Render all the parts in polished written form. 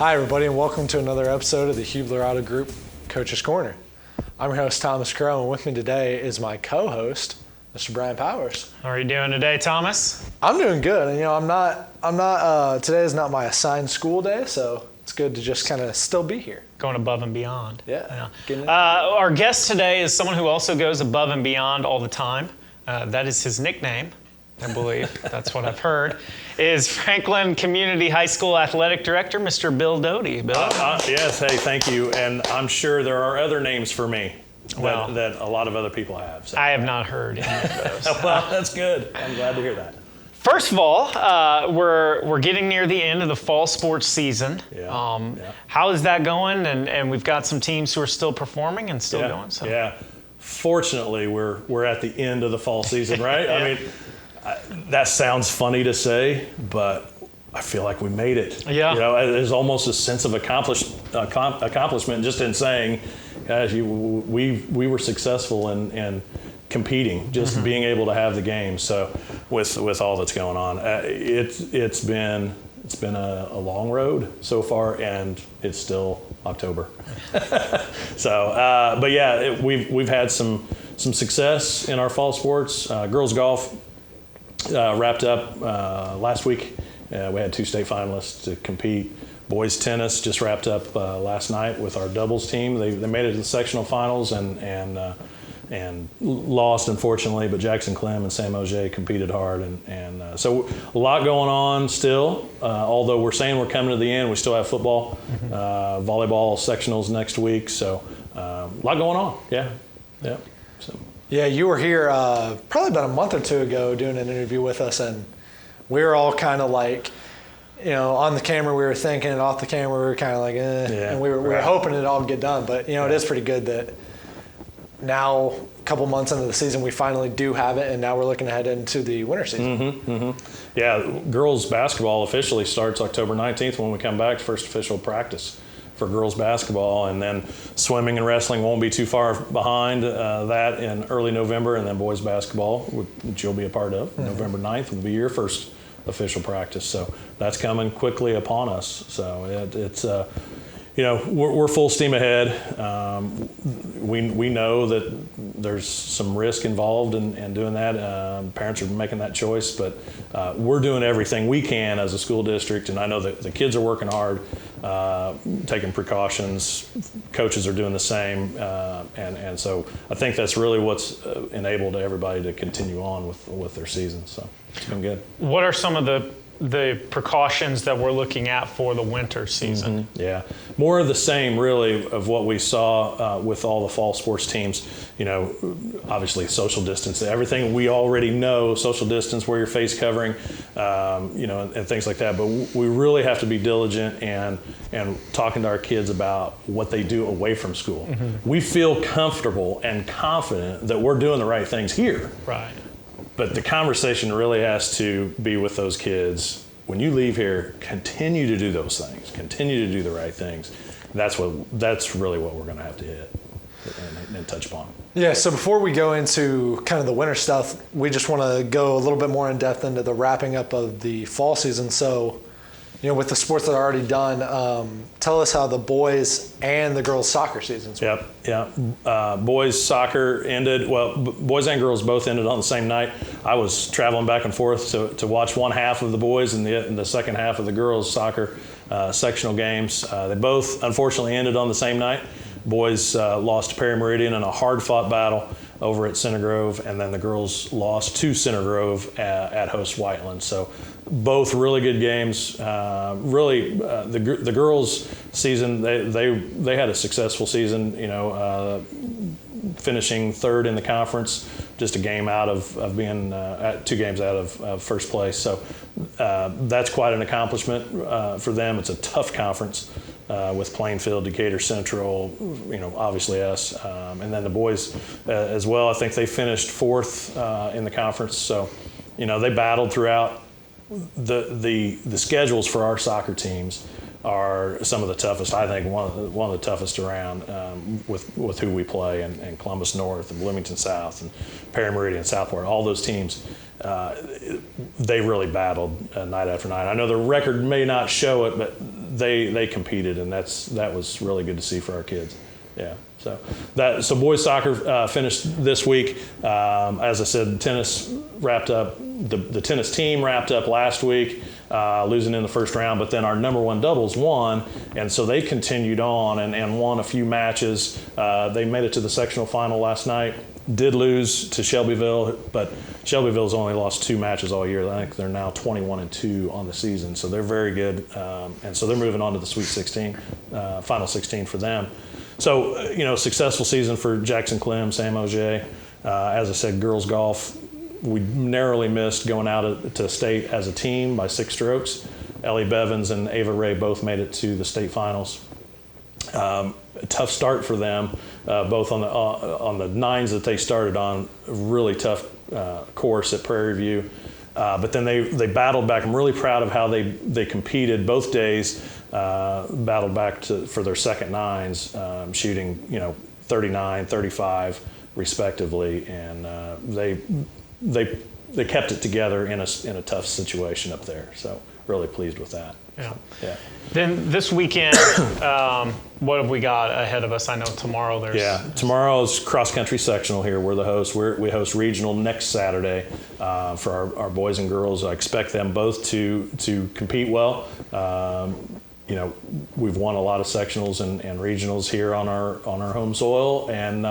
Hi, everybody, and welcome to another episode of the Hubler Auto Group Coach's Corner. I'm your host, Thomas Crow, and with me today is my co-host, Mr. Brian Powers. How are you doing today, Thomas? I'm doing good, and today is not my assigned school day, so it's good to just kind of still be here. Going above and beyond. Yeah. Our guest today is someone who also goes above and beyond all the time. That is his nickname, I believe. That's what I've heard. Is Franklin Community High School Athletic Director, Mr. Bill Doty. Bill? Yes, hey, thank you. And I'm sure there are other names for me that a lot of other people have. So. I have not heard any of those. Well, that's good. I'm glad to hear that. First of all, we're getting near the end of the fall sports season. Yeah. How is that going? And we've got some teams who are still performing and still going. So. Yeah. Fortunately, we're at the end of the fall season, right? Yeah. I mean, that sounds funny to say, but I feel like we made it. Yeah. There's almost a sense of accomplishment just in saying, guys, we were successful in competing, just being able to have the game. So with all that's going on, it's been a long road so far, and it's still October. So, but yeah, we've had some success in our fall sports. Girls golf wrapped up last week. We had 2 state finalists to compete. Boys tennis just wrapped up last night with our doubles team. They made it to the sectional finals and lost, unfortunately, but Jackson Clem and Sam Auger competed hard. And so a lot going on still. Although we're saying we're coming to the end, we still have football, volleyball sectionals next week. So a lot going on. Yeah. So. Yeah, you were here probably about a month or 2 ago doing an interview with us, and we were all kind of like, on the camera we were thinking, and off the camera we were kind of like, Yeah, and we were hoping it all would get done. But, it is pretty good that now, a couple months into the season, we finally do have it, and now we're looking ahead into the winter season. Yeah, girls basketball officially starts October 19th when we come back, first official practice for girls basketball, and then swimming and wrestling won't be too far behind that in early November, and then boys basketball, which you'll be a part of, November 9th will be your first official practice. So that's coming quickly upon us. So it's we're full steam ahead. We know that there's some risk involved in doing that. Parents are making that choice, but we're doing everything we can as a school district, and I know that the kids are working hard, taking precautions. Coaches are doing the same, and so I think that's really what's enabled everybody to continue on with their season. So it's been good. What are some of the precautions that we're looking at for the winter season? Yeah, more of the same, really, of what we saw with all the fall sports teams. Obviously social distance, everything we already know, social distance, wear your face covering, and things like that. But we really have to be diligent and talking to our kids about what they do away from school. We feel comfortable and confident that we're doing the right things here. Right. But the conversation really has to be with those kids. When you leave here, continue to do those things. Continue to do the right things. That's really what we're going to have to hit and touch upon. Yeah, so before we go into kind of the winter stuff, we just want to go a little bit more in depth into the wrapping up of the fall season. So, with the sports that are already done, tell us how the boys and the girls soccer seasons went. Yep. Boys soccer ended, boys and girls both ended on the same night. I was traveling back and forth to watch one half of the boys and the second half of the girls soccer sectional games. They both, unfortunately, ended on the same night. Boys lost to Perry Meridian in a hard-fought battle over at Center Grove, and then the girls lost to Center Grove at host Whiteland. So both really good games. The girls' season, they had a successful season. Finishing third in the conference, just a game out of being 2 games out of first place. So that's quite an accomplishment for them. It's a tough conference with Plainfield, Decatur Central, obviously us, and then the boys as well. I think they finished 4th in the conference. So, they battled throughout. The schedules for our soccer teams are some of the toughest. I think one of the toughest around with who we play, and Columbus North and Bloomington South and Perry Meridian, Southport. All those teams, they really battled night after night. I know the record may not show it, but they competed, and that was really good to see for our kids. Yeah. So boys soccer finished this week. As I said, tennis wrapped up. The tennis team wrapped up last week, losing in the first round. But then our number one doubles won, and so they continued on and won a few matches. They made it to the sectional final last night. Did lose to Shelbyville, but Shelbyville's only lost 2 matches all year. I think they're now 21-2 on the season, so they're very good. And so they're moving on to the Sweet 16, Final 16 for them. So, successful season for Jackson Clem, Sam Auger. As I said, girls golf, we narrowly missed going out to state as a team by 6 strokes. Ellie Bevins and Ava Ray both made it to the state finals. A tough start for them, both on the 9s that they started on, a really tough course at Prairie View. But then they battled back. I'm really proud of how they competed both days. Battled back for their second 9s, shooting 39, 35 respectively, and they kept it together in a tough situation up there. So really pleased with that. Yeah. Yeah. Then this weekend, what have we got ahead of us? I know tomorrow there's... Tomorrow's cross-country sectional here. We're the hosts. We host regional next Saturday for our boys and girls. I expect them both to compete well. We've won a lot of sectionals and regionals here on our home soil, and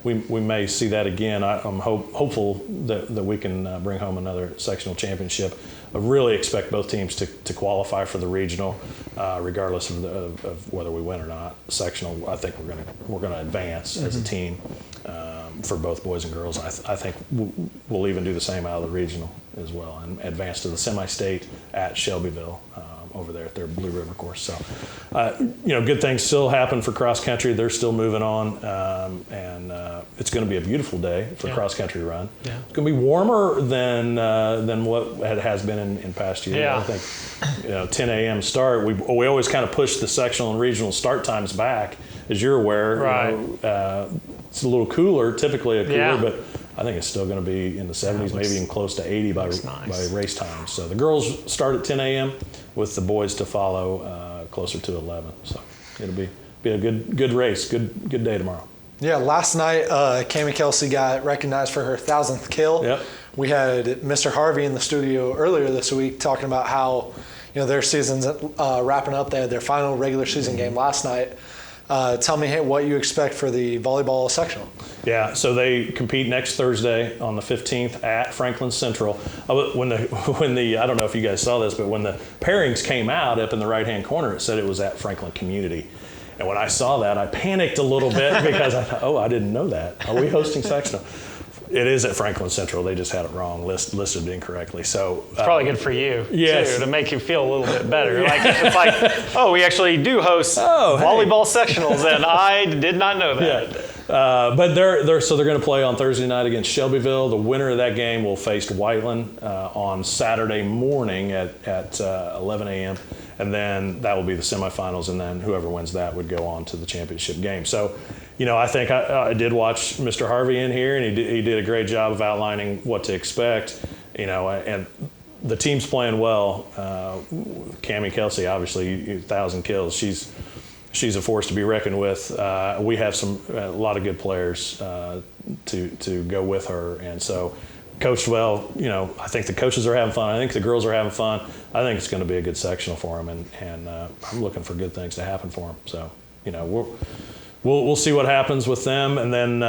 we may see that again. I'm hopeful that we can bring home another sectional championship. I really expect both teams to qualify for the regional, regardless of whether we win or not. Sectional, I think we're gonna advance as a team for both boys and girls. I think we'll even do the same out of the regional as well and advance to the semi-state at Shelbyville. Over there at their Blue River course. So, good things still happen for cross country. They're still moving on, and it's going to be a beautiful day for cross country run. Yeah. It's going to be warmer than what it has been in past years. Yeah. I think 10 a.m. start. We always kind of push the sectional and regional start times back, as you're aware. Right. It's a little cooler, typically but I think it's still going to be in the 70s, maybe even close to 80 by race time. So the girls start at 10 a.m. with the boys to follow closer to 11. So it'll be a good race, good day tomorrow. Yeah, last night Cammie Kelsey got recognized for her 1,000th kill. Yep. We had Mr. Harvey in the studio earlier this week talking about how their season's wrapping up. They had their final regular season game last night. Tell me what you expect for the volleyball sectional. Yeah, so they compete next Thursday on the 15th at Franklin Central. When the I don't know if you guys saw this, but when the pairings came out up in the right-hand corner, it said it was at Franklin Community. And when I saw that, I panicked a little bit because I thought, I didn't know that. Are we hosting sectional? It is at Franklin Central. They just had it wrong, listed incorrectly. So it's probably good for you, yes, too, to make you feel a little bit better. It's like, we actually do host volleyball sectionals, and I did not know that. Yeah. But they're going to play on Thursday night against Shelbyville. The winner of that game will face Whiteland on Saturday morning at 11 a.m. And then that will be the semifinals, and then whoever wins that would go on to the championship game. So, I think I did watch Mr. Harvey in here, and he did a great job of outlining what to expect. And the team's playing well. Cammie Kelsey, obviously, 1,000 kills. She's a force to be reckoned with. We have a lot of good players to go with her, and so coached well. I think the coaches are having fun. I think the girls are having fun. I think it's going to be a good sectional for them, and I'm looking for good things to happen for them. So we'll see what happens with them, and then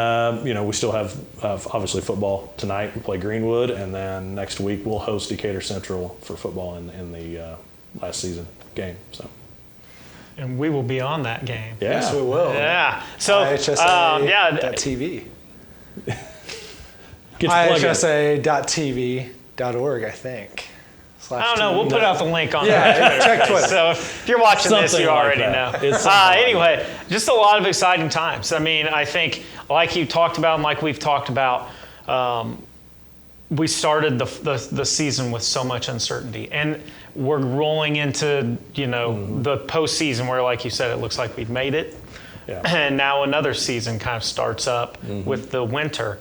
we still have obviously football tonight. We play Greenwood, and then next week we'll host Decatur Central for football in the last season game. So. And we will be on that game. Yeah. Yes, we will. Yeah. So IHSA.tv. IHSA.tv.org, I think. I don't know. We'll put out the link on check Twitter. So if you're watching this, you already know. Anyway, just a lot of exciting times. I mean, I think like you talked about and like we've talked about, we started the season with so much uncertainty. And we're rolling into, the postseason where, like you said, it looks like we've made it. Yeah. And now another season kind of starts up with the winter.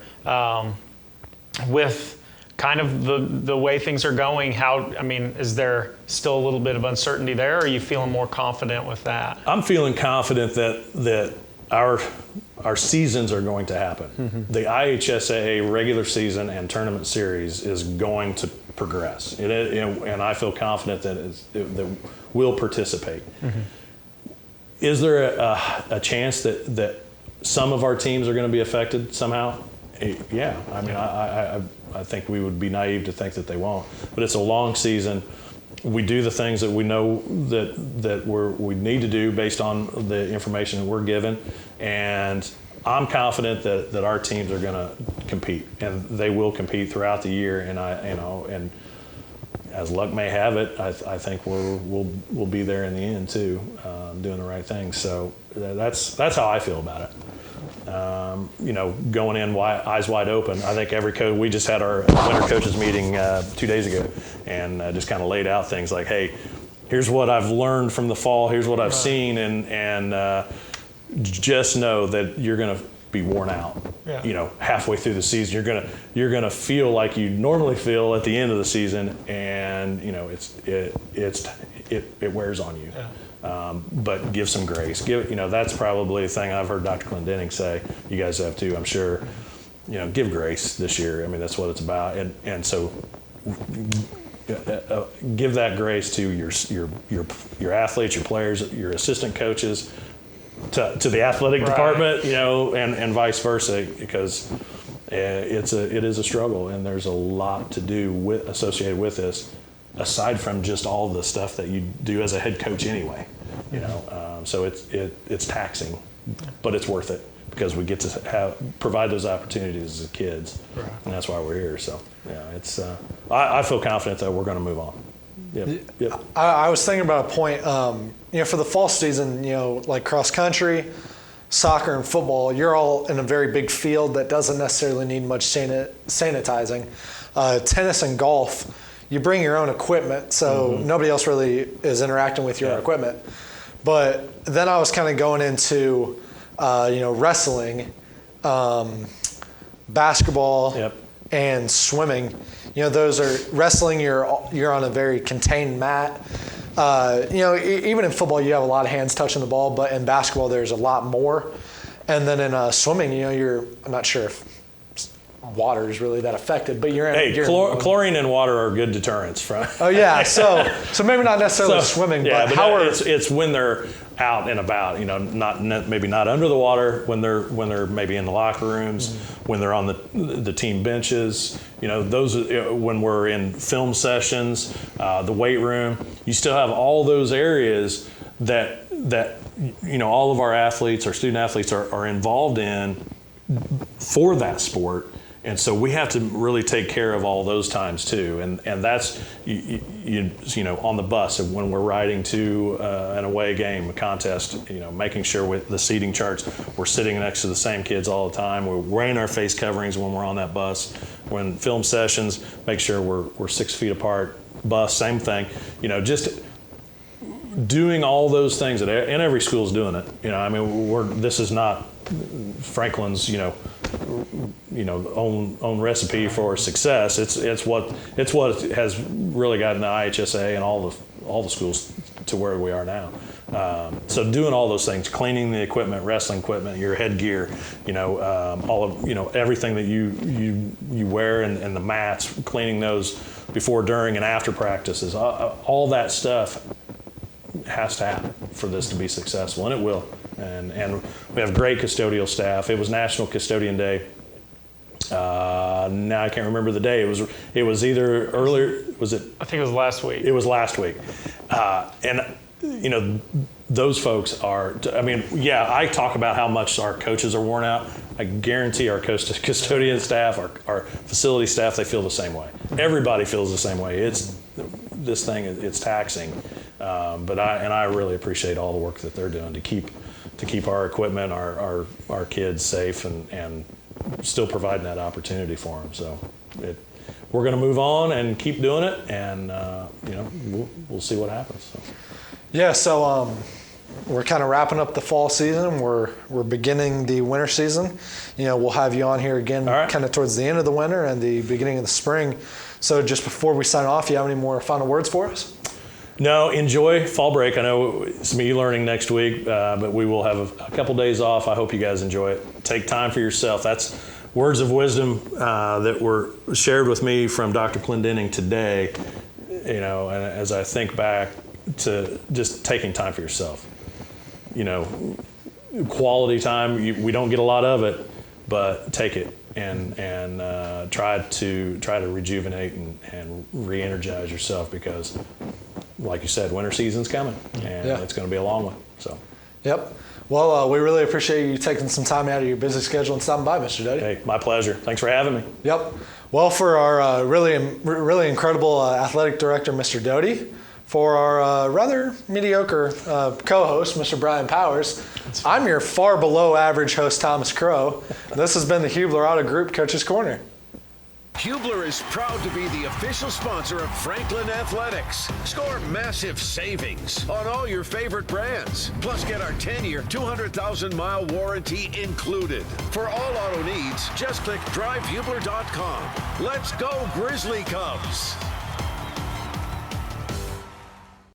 With kind of the way things are going, is there still a little bit of uncertainty there, or are you feeling more confident with that? I'm feeling confident that our seasons are going to happen. Mm-hmm. The IHSAA regular season and tournament series is going to progress, and I feel confident that we'll participate. Mm-hmm. Is there a chance that some of our teams are going to be affected somehow? Yeah, I think we would be naive to think that they won't. But it's a long season. We do the things that we know that we need to do based on the information that we're given, and I'm confident that our teams are going to compete, and they will compete throughout the year. And and as luck may have it, I think we'll be there in the end too, doing the right thing. So that's how I feel about it. Going in eyes wide open. I think every coach. We just had our winter coaches meeting 2 days ago, and just kind of laid out things like, hey, here's what I've learned from the fall. Here's what I've seen, and just know that you're going to be worn out. Yeah. Halfway through the season, you're gonna feel like you normally feel at the end of the season, and it wears on you. Yeah. But give some grace. That's probably a thing I've heard Dr. Clendenning say. You guys have too, I'm sure. Give grace this year. That's what it's about, and so give that grace to your athletes, your players, your assistant coaches, to the athletic department, and vice versa, because it is a struggle, and there's a lot to do associated with this, aside from just all the stuff that you do as a head coach anyway. So it's taxing, but it's worth it because we get to provide those opportunities as kids, and that's why we're here. So it's I feel confident that we're going to move on. Yep. I was thinking about a point, for the fall season, like cross country, soccer, and football, you're all in a very big field that doesn't necessarily need much sanitizing. Tennis and golf, you bring your own equipment, so nobody else really is interacting with your equipment. But then I was kind of going into, wrestling, basketball, and swimming. Those are wrestling. You're on a very contained mat. Even in football, you have a lot of hands touching the ball, but in basketball, there's a lot more. And then in swimming, I'm not sure if water is really that affected, but you're in. Chlorine and water are good deterrents from. Oh yeah, so maybe not necessarily swimming, but how it's when they're out and about, maybe not under the water, when they're maybe in the locker rooms, when they're on the team benches, those when we're in film sessions, the weight room, you still have all those areas that all of our athletes, our student athletes are involved in for that sport. And so we have to really take care of all those times too, and that's on the bus when we're riding to an away game, a contest. Making sure with the seating charts, we're sitting next to the same kids all the time. We're wearing our face coverings when we're on that bus. When film sessions, make sure we're 6 feet apart. Bus, same thing. Just doing all those things, and every school is doing it. This is not Franklin's own recipe for success. It's what has really gotten the IHSA and all the schools to where we are now. So doing all those things, cleaning the equipment, wrestling equipment, your headgear, all of everything that you wear, and the mats, cleaning those before, during, and after practices. All that stuff has to happen for this to be successful, and it will. And we have great custodial staff. It was National Custodian Day. Now I can't remember the day. It was either earlier. Was it? I think it was last week. It was last week. And those folks are. I talk about how much our coaches are worn out. I guarantee our custodian staff, our facility staff, they feel the same way. Everybody feels the same way. This thing. It's taxing. But I really appreciate all the work that they're doing to keep our equipment, our kids safe, and still providing that opportunity for them. So we're going to move on and keep doing it, and we'll see what happens. So. Yeah. So we're kind of wrapping up the fall season. We're beginning the winter season. We'll have you on here again kind of towards the end of the winter and the beginning of the spring. So just before we sign off, you have any more final words for us? No, enjoy fall break. I know some e-learning next week, but we will have a couple days off. I hope you guys enjoy it. Take time for yourself. That's words of wisdom that were shared with me from Dr. Clendenning today, and as I think back to just taking time for yourself. Quality time, we don't get a lot of it, but take it and try to rejuvenate and re-energize yourself, because like you said, winter season's coming, and it's going to be a long one. So. Yep. Well, we really appreciate you taking some time out of your busy schedule and stopping by, Mr. Doty. Hey, my pleasure. Thanks for having me. Yep. Well, for our really incredible athletic director, Mr. Doty, for our rather mediocre co-host, Mr. Brian Powers, I'm your far below average host, Thomas Crow. This has been the Hubler Auto Group Coach's Corner. Hubler is proud to be the official sponsor of Franklin Athletics. Score massive savings on all your favorite brands. Plus, get our 10-year, 200,000-mile warranty included. For all auto needs, just click drivehubler.com. Let's go, Grizzly Cubs!